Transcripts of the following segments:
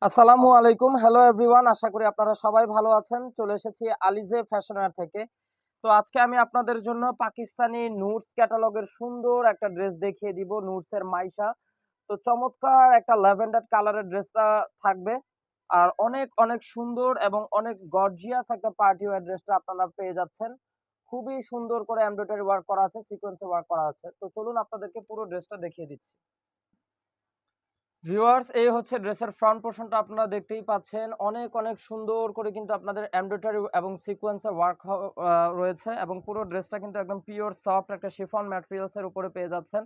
আসসালামু আলাইকুম। Hello everyone, আশা করি আপনারা সবাই ভালো আছেন। চলে এসেছি আলিজে ফ্যাশনওয়্যার থেকে। তো আজকে আমি আপনাদের জন্য পাকিস্তানি নুটস ক্যাটালগের সুন্দর একটা ড্রেস দেখিয়ে দিব, নুটসের মাইশা। তো চমৎকার একটা ল্যাভেন্ডার কালারের ড্রেসটা থাকবে। আর অনেক অনেক সুন্দর এবং অনেক গর্জিয়াস একটা পার্টি ওয়্যার ড্রেসটা আপনারা পেয়ে যাচ্ছেন। খুবই সুন্দর করে এমব্রয়ডারি ওয়ার্ক করা আছে, সিকোয়েন্সে ওয়ার্ক করা আছে। তো চলুন আপনাদেরকে পুরো ড্রেসটা দেখিয়ে দিচ্ছি। ভিউয়ার্স, এই হচ্ছে ড্রেসের ফ্রন্ট পোরশনটা আপনারা দেখতেই পাচ্ছেন। অনেক অনেক সুন্দর করে কিন্তু আপনাদের এমব্রয়ডারি এবং সিকোয়েন্সের ওয়ার্ক রয়েছে এবং পুরো ড্রেসটা কিন্তু একদম পিওর সফট একটা শিফন ম্যাটেরিয়ালস এর উপরে পেয়ে যাচ্ছেন।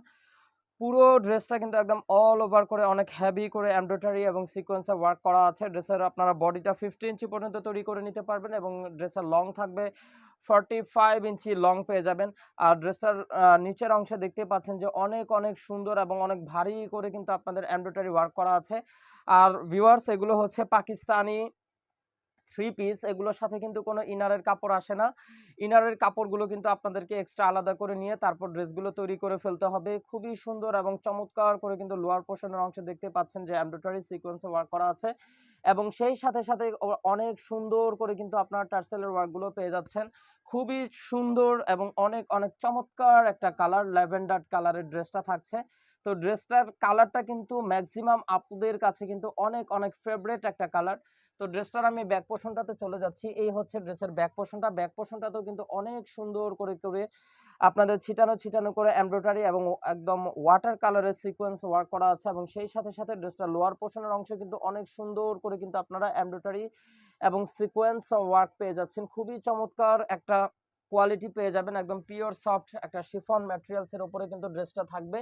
পুরো ড্রেসটা কিন্তু একদম অল ওভার করে অনেক হেভি করে এমব্রয়ডারি এবং সিকোয়েন্সের ওয়ার্ক করা আছে। ড্রেসের আপনারা বডিটা 50 ইঞ্চি পর্যন্ত তৈরি করে নিতে পারবেন এবং ড্রেসের লং থাকবে 45 ইঞ্চি লং পেয়ে যাবেন। আর ড্রেসটার নিচের অংশে দেখতে পাচ্ছেন যে অনেক অনেক সুন্দর এবং অনেক ভারী করে কিন্তু আপনাদের এমব্রয়ডারি ওয়ার্ক করা আছে। আর ভিউয়ার্স, এগুলো হচ্ছে পাকিস্তানি থ্রি পিস, এগুলোর সাথে কিন্তু কোনো ইনারের কাপড় আসে না। ইনারের কাপড়গুলো কিন্তু আপনাদেরকে এক্সট্রা আলাদা করে নিয়ে তারপর ড্রেসগুলো তৈরি করে ফেলতে হবে। খুবই সুন্দর এবং চমৎকার করে কিন্তু লোয়ার পোর্শনের অংশে দেখতে পাচ্ছেন যে এমব্রয়ডারি সিকোয়েন্সে ওয়ার্ক করা আছে এবং সেই সাথে সাথে অনেক সুন্দর করে কিন্তু আপনার টার্সেলের ওয়ার্কগুলো পেয়ে যাচ্ছেন। খুবই সুন্দর এবং অনেক অনেক চমৎকার একটা কালার, ল্যাভেন্ডার কালারের ড্রেসটা থাকছে। তো ড্রেসটার কালারটা কিন্তু ম্যাক্সিমাম আপুদের কাছে কিন্তু অনেক অনেক ফেভারিট একটা কালার। তো ড্রেসটার আমি ব্যাক পোর্শনটাতে চলে যাচ্ছি। এই হচ্ছে ড্রেসের ব্যাক পোর্শনটা। ব্যাক পোর্শনটাতেও কিন্তু অনেক সুন্দর করে করে আপনাদের ছিটানো ছিটানো করে এমব্রয়ডারি এবং একদম ওয়াটার কালারের সিকোয়েন্স ওয়ার্ক করা আছে এবং সেই সাথে সাথে ড্রেসটার লোয়ার পোর্শনের অংশে কিন্তু অনেক সুন্দর করে কিন্তু আপনারা এমব্রয়ডারি এবং সিকোয়েন্স ওয়ার্ক পেয়ে যাচ্ছেন। খুবই চমৎকার একটা কোয়ালিটি পেয়ে যাবেন। একদম পিওর সফট একটা শিফন ম্যাটেরিয়ালস এর উপরে কিন্তু ড্রেসটা থাকবে।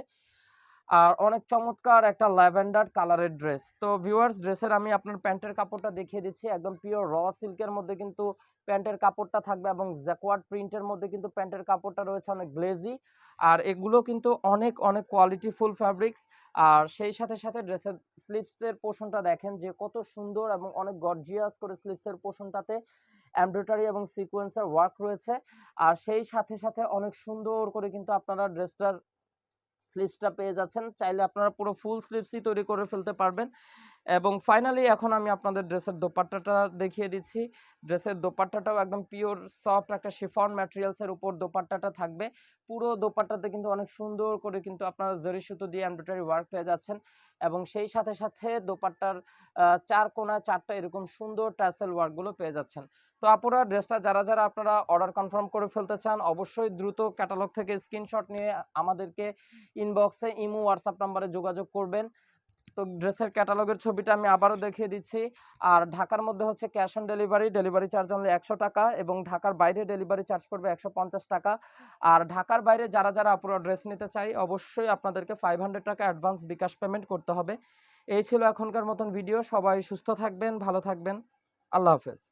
আর অনেক চমৎকার একটা ল্যাভেন্ডার কালারের ড্রেস। তো ভিউয়ার্স, ড্রেসের আমি আপনার প্যান্টের কাপড়টা দেখিয়ে দিচ্ছি। একদম পিওর র সিল্কের মধ্যে কিন্তু প্যান্টের কাপড়টা থাকবে এবং জ্যাকওয়ার্ড প্রিন্টের মধ্যে কিন্তু প্যান্টের কাপড়টা রয়েছে অনেক গ্লেজি। আর এগুলো কিন্তু অনেক অনেক কোয়ালিটিফুল ফ্যাব্রিক্স। আর সেই সাথে সাথে ড্রেসের স্লিভসের পোর্শনটা দেখেন যে কত সুন্দর এবং অনেক গর্জিয়াস করে স্লিভসের পোর্শনটাতে এমব্রয়ডারি এবং সিকোয়েন্সের ওয়ার্ক রয়েছে। আর সেই সাথে সাথে অনেক সুন্দর করে কিন্তু আপনারা ড্রেসটার স্লিভসটা পেয়ে যাচ্ছেন। চাইলে আপনারা পুরো ফুল স্লিভসই তৈরি করে ফেলতে পারবেন। এবং ফাইনালি এখন আমি আপনাদের ড্রেসের দোপাট্টাটা দেখিয়ে দিচ্ছি। ড্রেসের দোপাট্টাটাও একদম পিওর সফট একটা শিফন ম্যাটেরিয়ালস এর উপর দোপাট্টাটা থাকবে। পুরো দোপাট্টাতে কিন্তু অনেক সুন্দর করে কিন্তু আপনারা জরি সুতো দিয়ে এমব্রয়ডারি ওয়ার্ক পেয়ে যাচ্ছেন এবং সেই সাথে সাথে দোপাট্টার ৪ কোণায় ৪ টা এরকম সুন্দর টার্সেল ওয়ার্কগুলো পেয়ে যাচ্ছেন। তো আপুরা, ড্রেসটা যারা যারা আপনারা অর্ডার কনফার্ম করে ফেলতে চান অবশ্যই দ্রুত ক্যাটালগ থেকে স্ক্রিনশট নিয়ে আমাদেরকে ইনবক্সে ইমো হোয়াটসঅ্যাপ নাম্বারে যোগাযোগ করবেন। তো ড্রেসের ক্যাটালগের ছবিটা আমি আবারও দেখিয়ে দিচ্ছি। আর ঢাকার মধ্যে হচ্ছে cash on delivery, delivery charge only ১০০ টাকা এবং ঢাকার বাইরে ডেলিভারি চার্জ পড়বে ১৫০ টাকা। আর ঢাকার বাইরে যারা যারা আপুরা ড্রেস নিতে চাই অবশ্যই আপনাদেরকে 500 টাকা অ্যাডভান্স বিকাশ পেমেন্ট করতে হবে। এই ছিল এখনকার মতন ভিডিও। সবাই সুস্থ থাকবেন, ভালো থাকবেন। আল্লাহ হাফেজ।